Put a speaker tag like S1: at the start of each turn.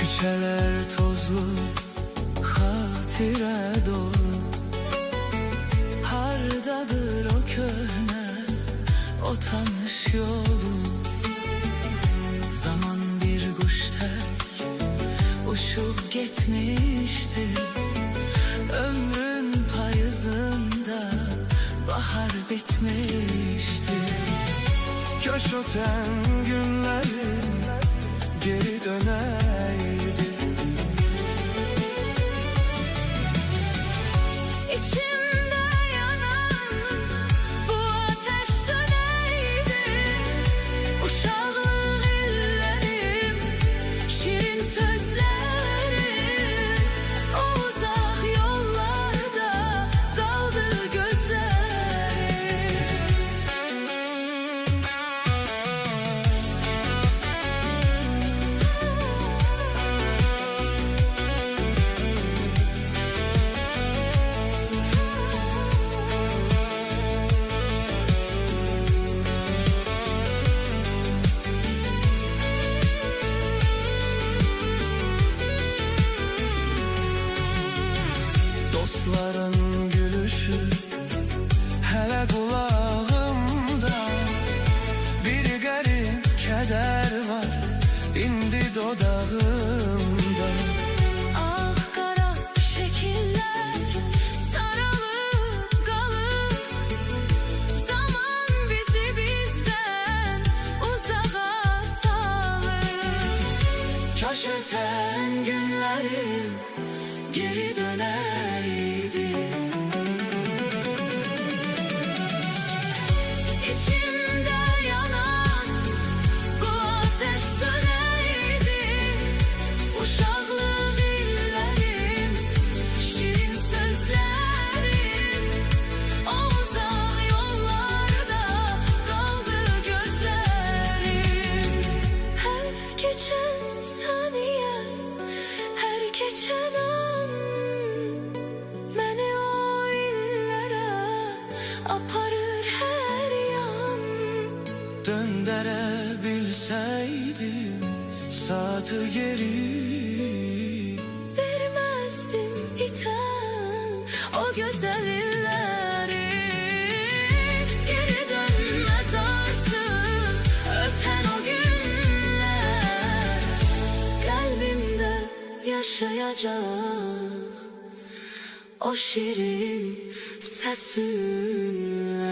S1: Küçeler tozlu, hatire dolu. Hardadır o köhne, o tanış yolu. Zaman bir kuş tek uçup gitmişti. Ömrün payızında bahar bitmişti.
S2: Kaş öten günlerim geri döneydi.
S1: İçimde yanan bu ateş söneydi. Uşaklık ellerim, şirin sözlerim, o uzak yollarda kaldı gözlerim.
S2: Dostların gülüşü hele kulağımda. Bir garip keder var indi dodağımda.
S1: Ah kara şekiller sarılıp kalıp, zaman bizi bizden uzağa salır. Kaş öten günlerim geri döneydi. İçimde yanan bu ateş söneydi. Uşaklık illerim, şirin sözlerim, o uzak yollarda kaldı gözlerim. Her geçen saniye, her geçen an beni o illere aparır her yan.
S2: Döndürebilseydim saati geri,
S1: Vermezdim iten o güzel illeri. Geri dönmez artık öten o günler. Kalbimde yaşayacak o şirin sesinle.